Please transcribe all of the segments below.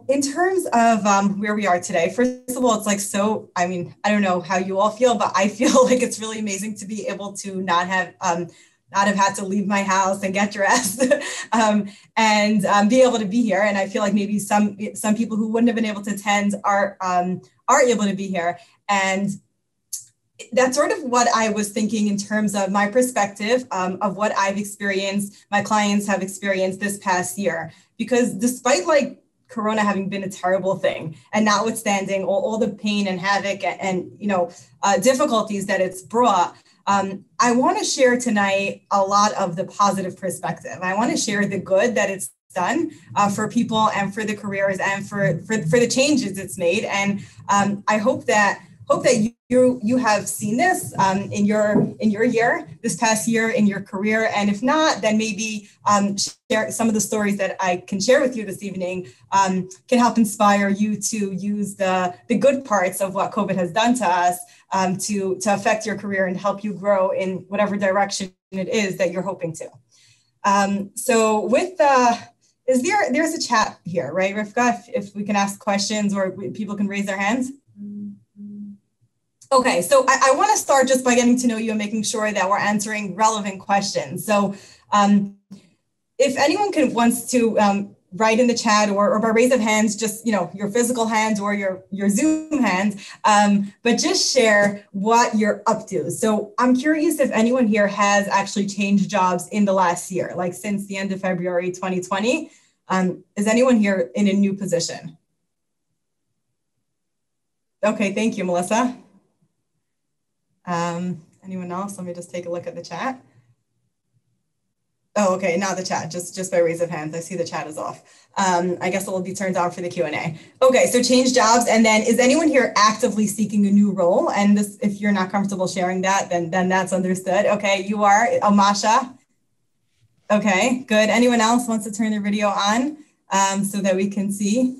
in terms of where we are today, first of all, it's like so. I mean, I don't know how you all feel, but I feel like it's really amazing to be able to not have had to leave my house and get dressed and be able to be here. And I feel like maybe some people who wouldn't have been able to attend are able to be here. And that's sort of what I was thinking in terms of my perspective of what I've experienced, my clients have experienced this past year. Because despite like Corona having been a terrible thing, and notwithstanding all the pain and havoc and difficulties that it's brought, I want to share tonight a lot of the positive perspective. I want to share the good that it's done for people and for the careers and for the changes it's made. And I hope that you have seen this in your year, this past year in your career. And if not, then maybe share some of the stories that I can share with you this evening can help inspire you to use the good parts of what COVID has done to us to affect your career and help you grow in whatever direction it is that you're hoping to. So with there's a chat here, right, Rivka? If we can ask questions or people can raise their hands. Okay, so I want to start just by getting to know you and making sure that we're answering relevant questions. So if anyone wants to write in the chat or by raise of hands, just your physical hands or your Zoom hands, but just share what you're up to. So I'm curious if anyone here has actually changed jobs in the last year, like since the end of February 2020. Is anyone here in a new position? Okay, thank you, Melissa. Anyone else? Let me just take a look at the chat. Oh, okay, not the chat, just by raise of hands. I see the chat is off. I guess it will be turned on for the Q&A. Okay, so change jobs. And then is anyone here actively seeking a new role? And this, if you're not comfortable sharing that, then that's understood. Okay, you are. Masha. Okay, good. Anyone else wants to turn their video on so that we can see?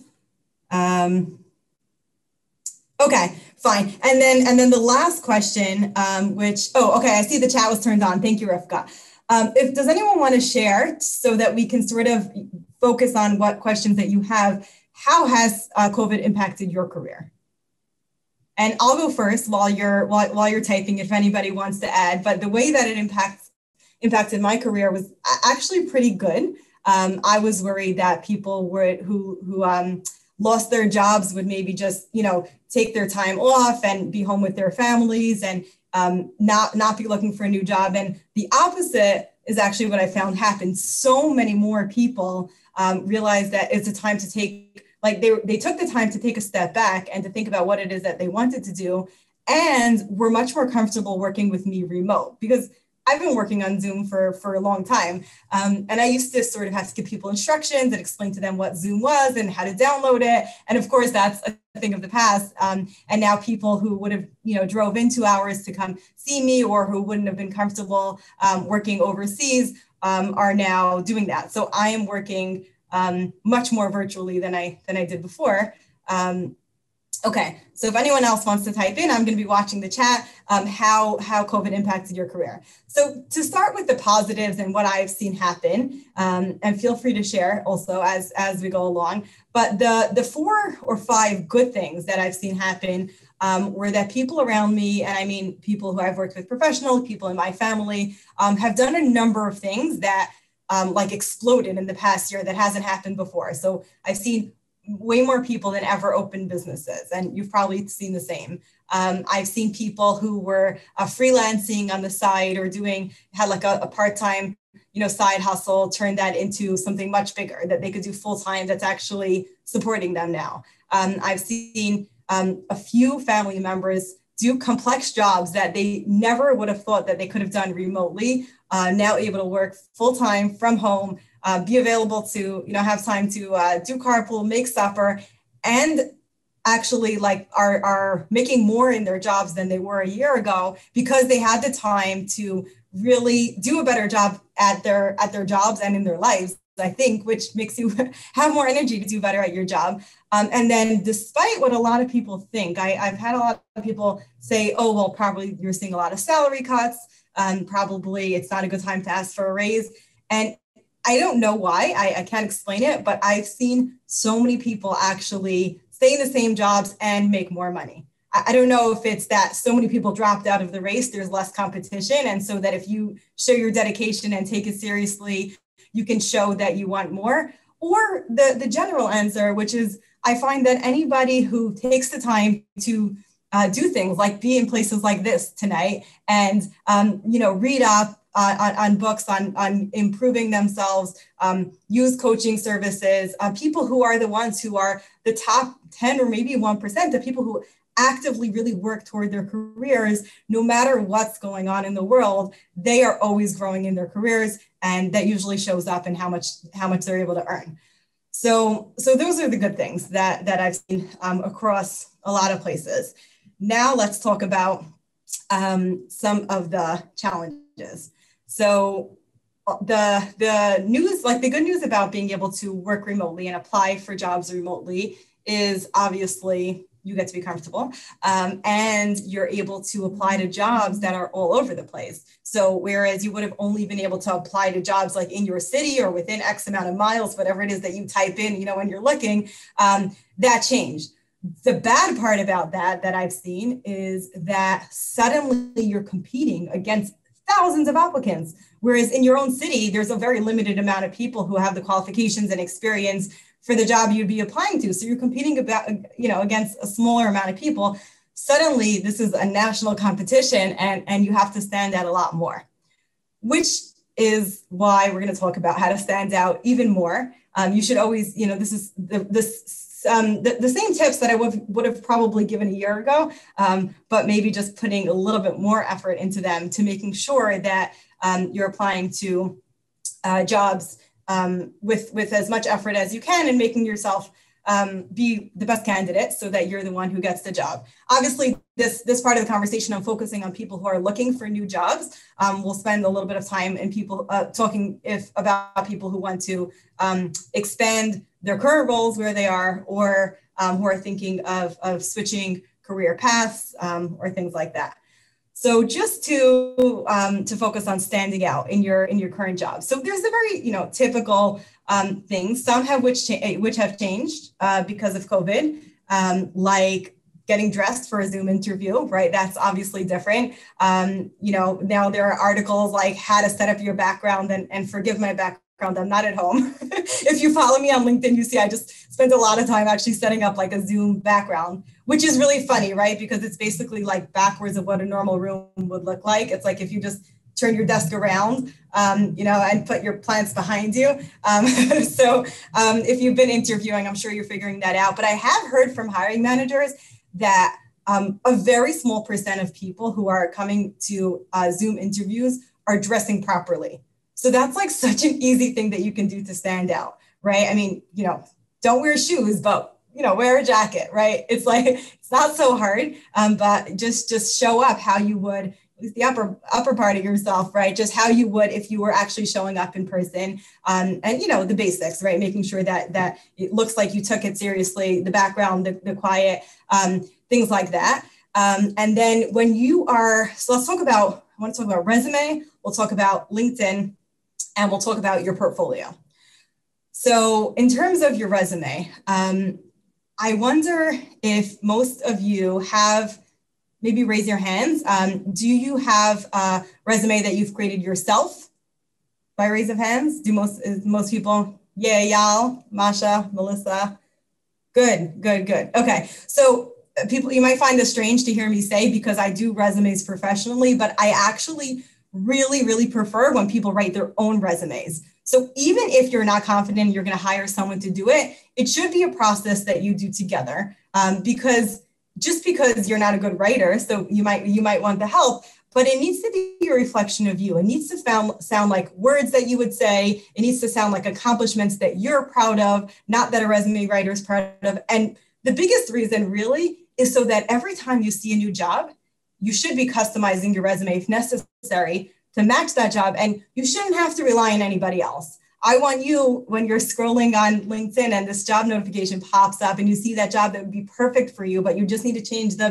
Okay, fine. And then the last question, okay, I see the chat was turned on. Thank you, Rivka. Does anyone want to share so that we can sort of focus on what questions that you have? How has COVID impacted your career? And I'll go first while you're typing if anybody wants to add, but the way that it impacted my career was actually pretty good. I was worried that people who lost their jobs would maybe just, take their time off and be home with their families and not be looking for a new job. And the opposite is actually what I found happened. So many more people realized that it's a time to take, like they took the time to take a step back and to think about what it is that they wanted to do. And were much more comfortable working with me remote because I've been working on Zoom for a long time. And I used to sort of have to give people instructions and explain to them what Zoom was and how to download it. And of course, that's a thing of the past. And now people who would have, drove in 2 hours to come see me or who wouldn't have been comfortable working overseas are now doing that. So I am working much more virtually than I did before. Okay, so if anyone else wants to type in, I'm going to be watching the chat, how COVID impacted your career. So to start with the positives and what I've seen happen, and feel free to share also as we go along, but the 4 or 5 good things that I've seen happen were that people around me, and I mean people who I've worked with professionally, people in my family, have done a number of things that like exploded in the past year that hasn't happened before. So I've seen way more people than ever open businesses. And you've probably seen the same. I've seen people who were freelancing on the side or had like a part-time, side hustle, turn that into something much bigger that they could do full-time that's actually supporting them now. I've seen a few family members do complex jobs that they never would have thought that they could have done remotely, now able to work full-time from home, be available to, have time to do carpool, make supper, and actually like are making more in their jobs than they were a year ago because they had the time to really do a better job at their jobs and in their lives, I think, which makes you have more energy to do better at your job. And then despite what a lot of people think, I've had a lot of people say, oh, well, probably you're seeing a lot of salary cuts. Probably it's not a good time to ask for a raise. And I don't know why, I can't explain it, but I've seen so many people actually stay in the same jobs and make more money. I don't know if it's that so many people dropped out of the race, there's less competition. And so that if you show your dedication and take it seriously, you can show that you want more. Or the general answer, which is I find that anybody who takes the time to do things like be in places like this tonight and, read up on books on improving themselves, use coaching services, people who are the ones who are the top 10 or maybe 1%, the people who actively really work toward their careers, no matter what's going on in the world, they are always growing in their careers. And that usually shows up in how much they're able to earn. So those are the good things that I've seen across a lot of places. Now let's talk about some of the challenges. So the news, like the good news about being able to work remotely and apply for jobs remotely is obviously you get to be comfortable and you're able to apply to jobs that are all over the place. So whereas you would have only been able to apply to jobs like in your city or within X amount of miles, whatever it is that you type in, when you're looking, that changed. The bad part about that I've seen is that suddenly you're competing against thousands of applicants. Whereas in your own city, there's a very limited amount of people who have the qualifications and experience for the job you'd be applying to. So you're competing against a smaller amount of people. Suddenly, this is a national competition and you have to stand out a lot more, which is why we're going to talk about how to stand out even more. You should always, this is the same tips that I would have probably given a year ago, but maybe just putting a little bit more effort into them to making sure that you're applying to jobs with as much effort as you can and making yourself be the best candidate so that you're the one who gets the job. Obviously, this part of the conversation, I'm focusing on people who are looking for new jobs. We'll spend a little bit of time in people talking about people who want to expand their current roles where they are, or who are thinking of switching career paths or things like that. So just to focus on standing out in your current job. So there's a very typical things. Some have which have changed because of COVID, like getting dressed for a Zoom interview, right? That's obviously different. Now there are articles like how to set up your background and forgive my background. I'm not at home. If you follow me on LinkedIn, you see I just spent a lot of time actually setting up like a Zoom background, which is really funny, right? Because it's basically like backwards of what a normal room would look like. It's like if you just turn your desk around, and put your plants behind you. So if you've been interviewing, I'm sure you're figuring that out. But I have heard from hiring managers that a very small percent of people who are coming to Zoom interviews are dressing properly. So that's like such an easy thing that you can do to stand out, right? I mean, don't wear shoes, but wear a jacket, right? It's like, it's not so hard, but just show up how you would, at least the upper part of yourself, right? Just how you would if you were actually showing up in person, and the basics, right? Making sure that it looks like you took it seriously, the background, the quiet, things like that. And then when you are, so I want to talk about resume, we'll talk about LinkedIn, and we'll talk about your portfolio. So in terms of your resume, I wonder if most of you have, maybe raise your hands. Do you have a resume that you've created yourself by raise of hands? Is most people? Yeah, y'all, Masha, Melissa. Good. Okay, so people, you might find this strange to hear me say because I do resumes professionally, but I actually really, really prefer when people write their own resumes. So even if you're not confident you're going to hire someone to do it, it should be a process that you do together. Because just because you're not a good writer, so you might want the help, but it needs to be a reflection of you. It needs to sound like words that you would say. It needs to sound like accomplishments that you're proud of, not that a resume writer is proud of. And the biggest reason really is so that every time you see a new job, you should be customizing your resume if necessary to match that job. And you shouldn't have to rely on anybody else. I want you, when you're scrolling on LinkedIn and this job notification pops up and you see that job that would be perfect for you, but you just need to change the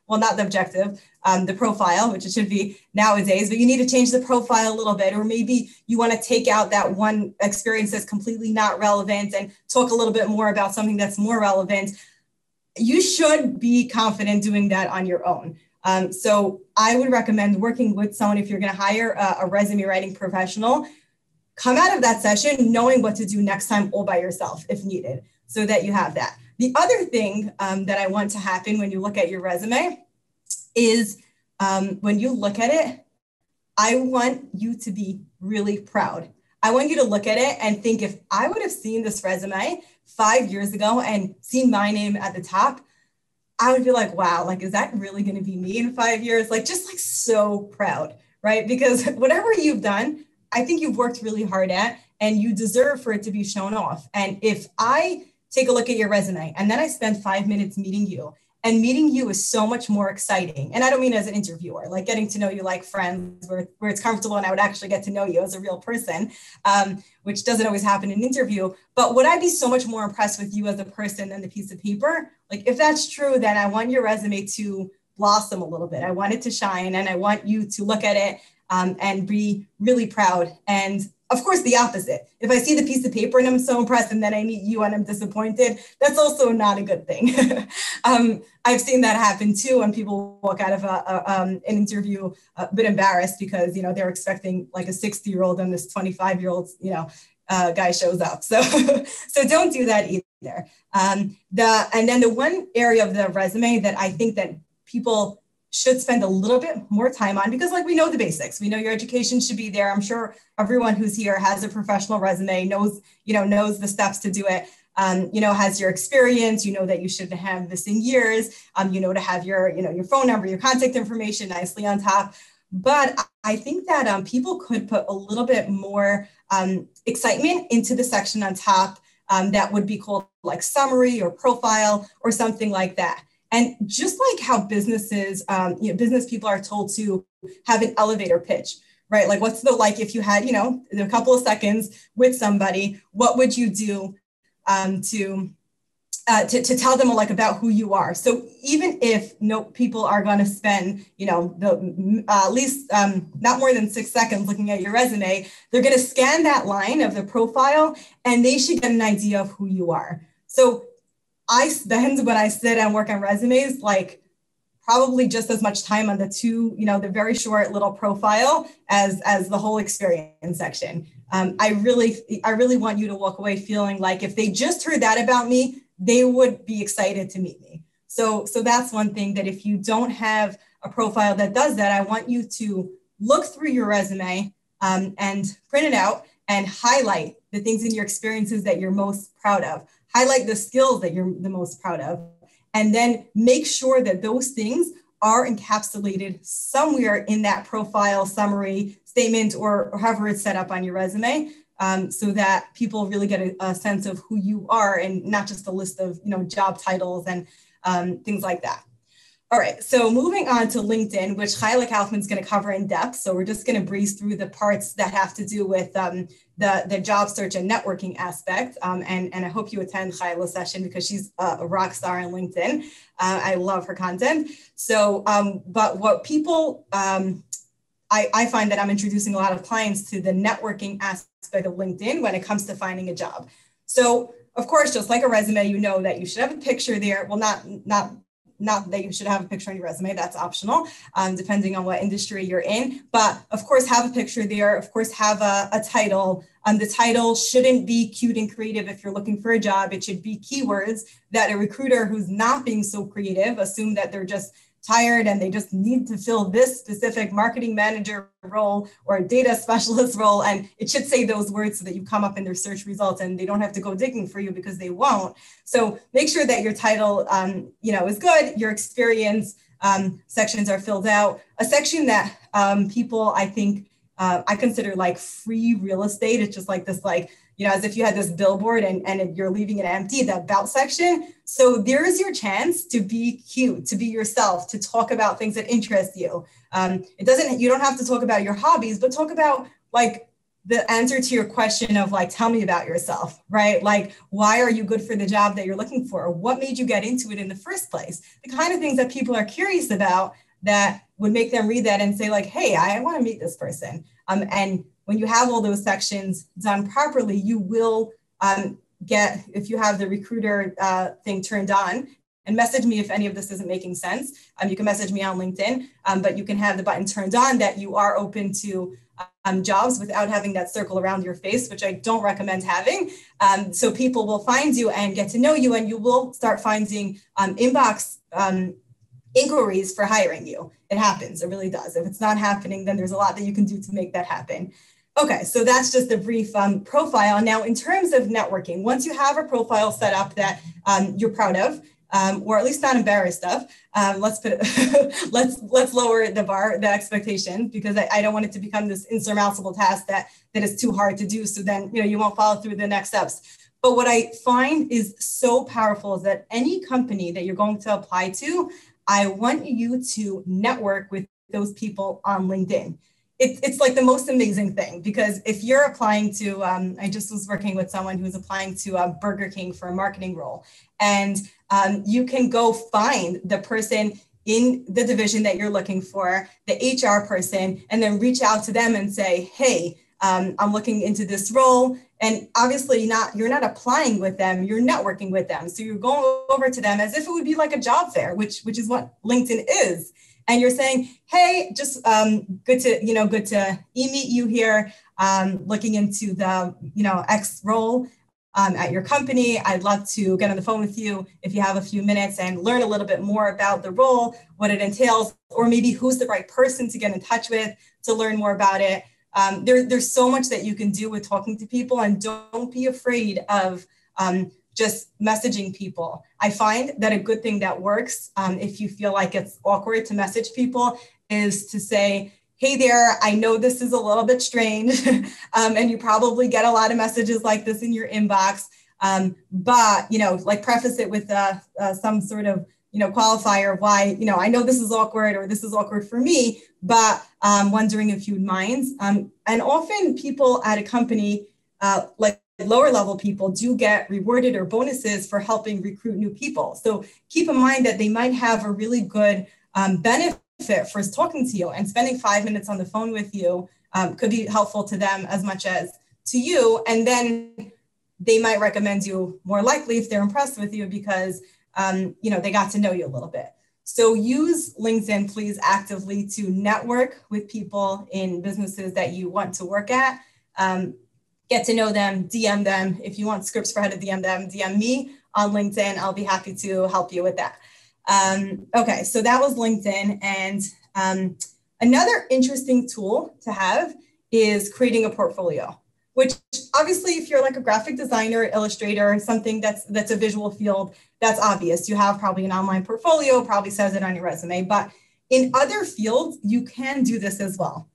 not the objective, the profile, which it should be nowadays, but you need to change the profile a little bit, or maybe you want to take out that one experience that's completely not relevant and talk a little bit more about something that's more relevant. You should be confident doing that on your own. So I would recommend working with someone if you're going to hire a resume writing professional. Come out of that session knowing what to do next time all by yourself if needed, so that you have that. The other thing that I want to happen when you look at your resume is when you look at it, I want you to be really proud. I want you to look at it and think, if I would have seen this resume 5 years ago and seen my name at the top, I would be like, wow, like, is that really going to be me in 5 years? Like, just like so proud, right? Because whatever you've done, I think you've worked really hard at, and you deserve for it to be shown off. And if I take a look at your resume and then I spend 5 minutes meeting you, and meeting you is so much more exciting. And I don't mean as an interviewer, like getting to know you like friends where it's comfortable and I would actually get to know you as a real person, which doesn't always happen in an interview. But would I be so much more impressed with you as a person than the piece of paper? Like, if that's true, then I want your resume to blossom a little bit. I want it to shine, and I want you to look at it and be really proud. And of course, the opposite. If I see the piece of paper and I'm so impressed and then I meet you and I'm disappointed, that's also not a good thing. I've seen that happen too, when people walk out of an interview a bit embarrassed because, you know, they're expecting like a 60-year-old and this 25-year-old, guy shows up. So, so don't do that either. And then the one area of the resume that I think that people should spend a little bit more time on, because like we know the basics, we know your education should be there. I'm sure everyone who's here has a professional resume, knows the steps to do it, has your experience, that you should have this in years, to have your phone number, your contact information nicely on top. But I think that people could put a little bit more excitement into the section on top that would be called like summary or profile or something like that. And just like how businesses, business people are told to have an elevator pitch, right? Like if you had, a couple of seconds with somebody, what would you do to tell them like about who you are? So even if people are going to spend, at least not more than 6 seconds looking at your resume, they're going to scan that line of the profile and they should get an idea of who you are. So I spend, when I sit and work on resumes, like probably just as much time on the very short little profile as the whole experience section. I really want you to walk away feeling like if they just heard that about me, they would be excited to meet me. So that's one thing, that if you don't have a profile that does that, I want you to look through your resume and print it out and highlight the things in your experiences that you're most proud of. Highlight the skills that you're the most proud of, and then make sure that those things are encapsulated somewhere in that profile, summary, statement, or however it's set up on your resume, so that people really get a sense of who you are and not just a list of job titles and things like that. All right, so moving on to LinkedIn, which Chayla Kaufman's going to cover in depth. So we're just going to breeze through the parts that have to do with the job search and networking aspect. And I hope you attend Chayla's session because she's a rock star on LinkedIn. I love her content. So, but what people, I find that I'm introducing a lot of clients to the networking aspect of LinkedIn when it comes to finding a job. So, of course, just like a resume, that you should have a picture there. Well, not that you should have a picture on your resume, that's optional, depending on what industry you're in. But of course, have a picture there. Of course, have a title. The title shouldn't be cute and creative if you're looking for a job. It should be keywords that a recruiter who's not being so creative assume that they're just tired and they just need to fill this specific marketing manager role or data specialist role. And it should say those words so that you come up in their search results and they don't have to go digging for you, because they won't. So make sure that your title, is good. Your experience sections are filled out. A section that people, I think, I consider like free real estate. It's just like this, as if you had this billboard and you're leaving it empty, the about section. So there's your chance to be cute, to be yourself, to talk about things that interest you. You don't have to talk about your hobbies, but talk about like the answer to your question of like, tell me about yourself, right? Like, why are you good for the job that you're looking for? What made you get into it in the first place? The kind of things that people are curious about that would make them read that and say like, hey, I want to meet this person. And when you have all those sections done properly, you will get, if you have the recruiter thing turned on, and message me if any of this isn't making sense. You can message me on LinkedIn, but you can have the button turned on that you are open to jobs without having that circle around your face, which I don't recommend having. So people will find you and get to know you, and you will start finding inbox inquiries for hiring you. It happens, it really does. If it's not happening, then there's a lot that you can do to make that happen. Okay, so that's just a brief profile. Now, in terms of networking, once you have a profile set up that you're proud of, or at least not embarrassed of, let's put it, let's lower the bar, the expectation, because I don't want it to become this insurmountable task that is too hard to do. So then, you won't follow through the next steps. But what I find is so powerful is that any company that you're going to apply to, I want you to network with those people on LinkedIn. It's like the most amazing thing, because if you're applying to, I just was working with someone who was applying to Burger King for a marketing role, and you can go find the person in the division that you're looking for, the HR person, and then reach out to them and say, hey, I'm looking into this role. And obviously you're not applying with them, you're networking with them. So you're going over to them as if it would be like a job fair, which is what LinkedIn is. And you're saying, hey, just good to meet you here, looking into the, X role at your company. I'd love to get on the phone with you if you have a few minutes and learn a little bit more about the role, what it entails, or maybe who's the right person to get in touch with to learn more about it. There's so much that you can do with talking to people, and don't be afraid of just messaging people. I find that a good thing that works, if you feel like it's awkward to message people, is to say, hey there, I know this is a little bit strange, and you probably get a lot of messages like this in your inbox, but, like preface it with some sort of, qualifier why, I know this is awkward, or this is awkward for me, but wondering if you'd mind. And often people at a company, like lower level people, do get rewarded or bonuses for helping recruit new people. So keep in mind that they might have a really good benefit for talking to you, and spending 5 minutes on the phone with you could be helpful to them as much as to you. And then they might recommend you more likely if they're impressed with you, because they got to know you a little bit. So use LinkedIn, please, actively to network with people in businesses that you want to work at. Get to know them, DM them. If you want scripts for how to DM them, DM me on LinkedIn. I'll be happy to help you with that. Okay, so that was LinkedIn. And another interesting tool to have is creating a portfolio, which obviously, if you're like a graphic designer, illustrator, something that's a visual field, that's obvious. You have probably an online portfolio, probably says it on your resume. But in other fields, you can do this as well.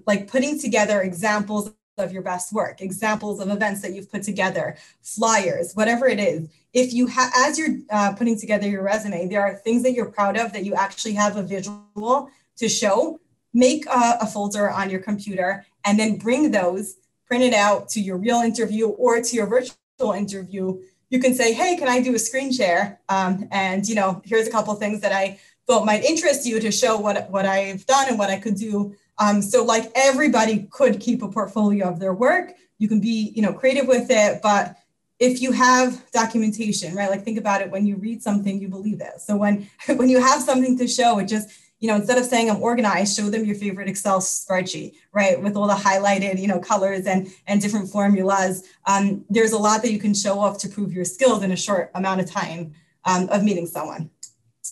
Like putting together examples of your best work, examples of events that you've put together, flyers, whatever it is. If you have, as you're putting together your resume, there are things that you're proud of that you actually have a visual to show. Make a folder on your computer and then bring those, print it out to your real interview or to your virtual interview. You can say, hey, can I do a screen share? And here's a couple of things that I thought might interest you to show what I've done and what I could do. So like everybody could keep a portfolio of their work. You can be, creative with it, but if you have documentation, right? Like think about it, when you read something, you believe it. So when you have something to show, it just, instead of saying I'm organized, show them your favorite Excel spreadsheet, right? With all the highlighted, colors and different formulas. There's a lot that you can show off to prove your skills in a short amount of time of meeting someone.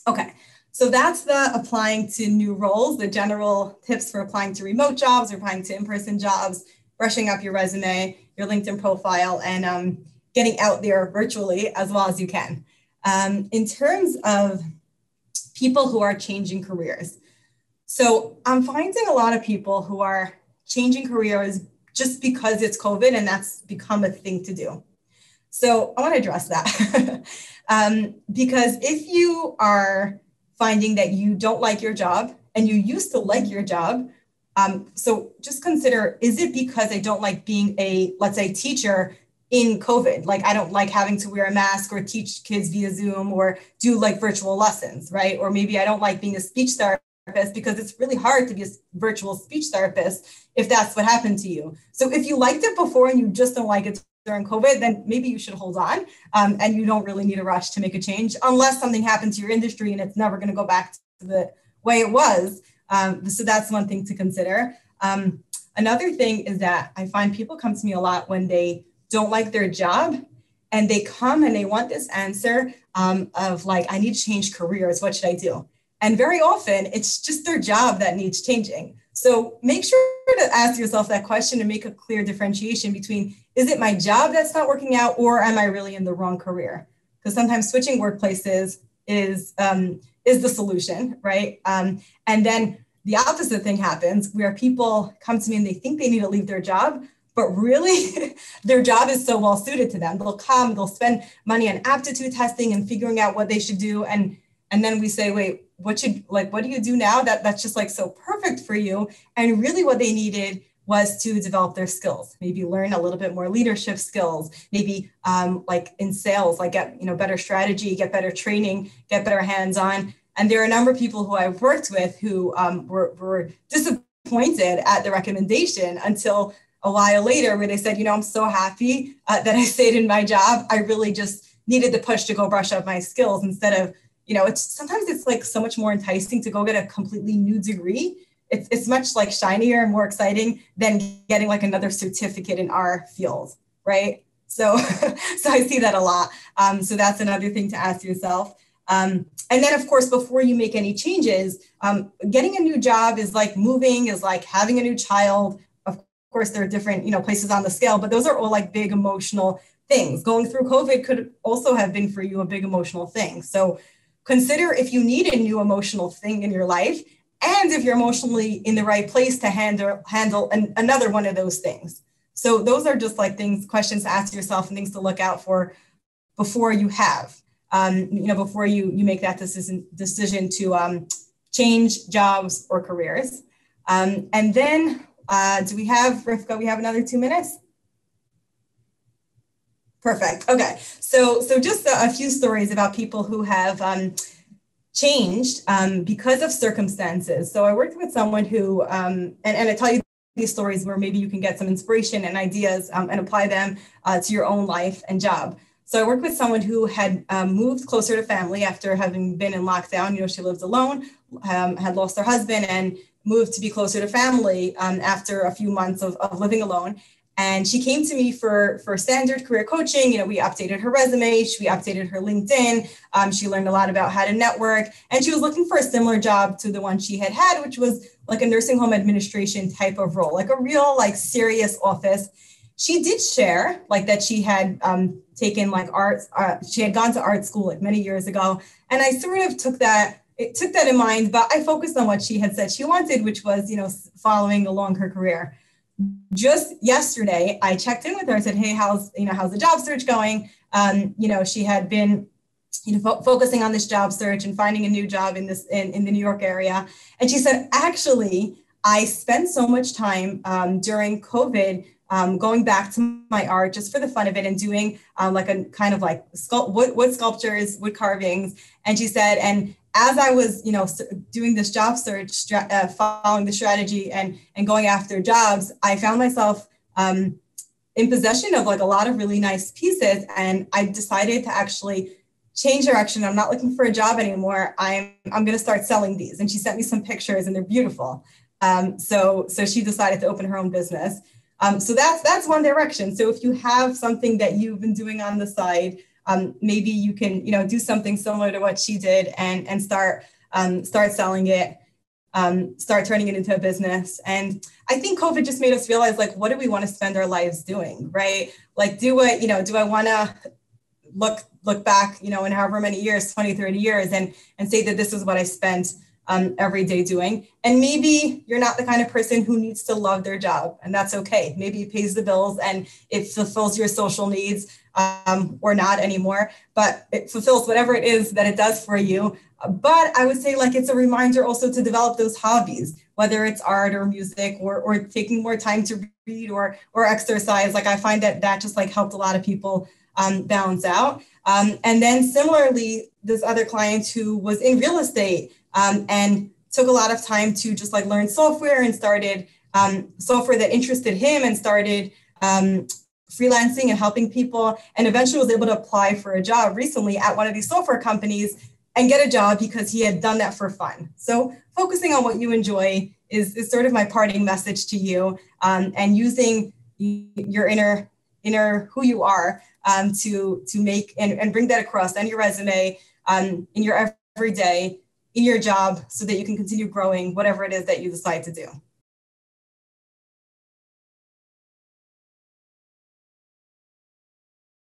Okay. So that's the applying to new roles, the general tips for applying to remote jobs, or applying to in-person jobs, brushing up your resume, your LinkedIn profile, and getting out there virtually as well as you can. In terms of people who are changing careers. So I'm finding a lot of people who are changing careers just because it's COVID and that's become a thing to do. So I want to address that because if you are finding that you don't like your job and you used to like your job, So just consider, is it because I don't like being a, let's say, teacher in COVID? Like, I don't like having to wear a mask or teach kids via Zoom or do like virtual lessons, right? Or maybe I don't like being a speech therapist because it's really hard to be a virtual speech therapist if that's what happened to you. So if you liked it before and you just don't like it during COVID, then maybe you should hold on, and you don't really need a rush to make a change unless something happened to your industry and it's never going to go back to the way it was. So that's one thing to consider. Another thing is that I find people come to me a lot when they don't like their job and they come and they want this answer of like, I need to change careers. What should I do? And very often it's just their job that needs changing. So make sure to ask yourself that question and make a clear differentiation between, is it my job that's not working out or am I really in the wrong career? Because sometimes switching workplaces is the solution, right? And then the opposite thing happens where people come to me and they think they need to leave their job, but really their job is so well suited to them. They'll come, they'll spend money on aptitude testing and figuring out what they should do. And then we say, wait, what do you do now that's just like so perfect for you? And really what they needed was to develop their skills, maybe learn a little bit more leadership skills, maybe like in sales, like get better strategy, get better training, get better hands-on. And there are a number of people who I've worked with who were disappointed at the recommendation until a while later where they said, I'm so happy that I stayed in my job. I really just needed the push to go brush up my skills instead of, sometimes it's like so much more enticing to go get a completely new degree. It's much like shinier and more exciting than getting like another certificate in our field, right? So, so I see that a lot. So that's another thing to ask yourself. And then of course, before you make any changes, getting a new job is like moving, is like having a new child. Of course, there are different, places on the scale, but those are all like big emotional things. Going through COVID could also have been for you a big emotional thing. So consider if you need a new emotional thing in your life and if you're emotionally in the right place to handle another one of those things. So those are just like questions to ask yourself and things to look out for before you before you make that decision to change jobs or careers. And then do we have, Rivka, we have another 2 minutes? Perfect. Okay. So just a few stories about people who have changed because of circumstances. So I worked with someone who, and I tell you these stories where maybe you can get some inspiration and ideas and apply them to your own life and job. So I worked with someone who had moved closer to family after having been in lockdown. She lived alone, had lost her husband and moved to be closer to family after a few months of living alone. And she came to me for standard career coaching. We updated her resume, we updated her LinkedIn. She learned a lot about how to network. And she was looking for a similar job to the one she had, which was like a nursing home administration type of role, like a real, like serious office. She did share like that she had taken like arts, she had gone to art school like many years ago. And I sort of took that in mind, but I focused on what she had said she wanted, which was, following along her career. Just yesterday, I checked in with her and said, hey, how's the job search going? She had been, focusing on this job search and finding a new job in the New York area. And she said, actually, I spent so much time during COVID going back to my art just for the fun of it and doing like a kind of like wood sculptures, wood carvings. And she said, and as I was, doing this job search, following the strategy and going after jobs, I found myself in possession of like a lot of really nice pieces. And I decided to actually change direction. I'm not looking for a job anymore. I'm going to start selling these. And she sent me some pictures and they're beautiful. So she decided to open her own business. So that's one direction. So if you have something that you've been doing on the side, maybe you can, do something similar to what she did and start selling it, start turning it into a business. And I think COVID just made us realize, like, what do we want to spend our lives doing, right? Like, do I want to look back, in however many years, 20, 30 years and say that this is what I spent every day doing. And maybe you're not the kind of person who needs to love their job, and that's okay. Maybe it pays the bills and it fulfills your social needs. or not anymore, but it fulfills whatever it is that it does for you. But I would say like it's a reminder also to develop those hobbies, whether it's art or music or taking more time to read or exercise. Like I find that just like helped a lot of people balance out. And then similarly, this other client who was in real estate and took a lot of time to just like learn software and started software that interested him and started freelancing and helping people, and eventually was able to apply for a job recently at one of these software companies and get a job because he had done that for fun. So focusing on what you enjoy is sort of my parting message to you, and using your inner who you are to make and bring that across on your resume, in your everyday, in your job, so that you can continue growing whatever it is that you decide to do.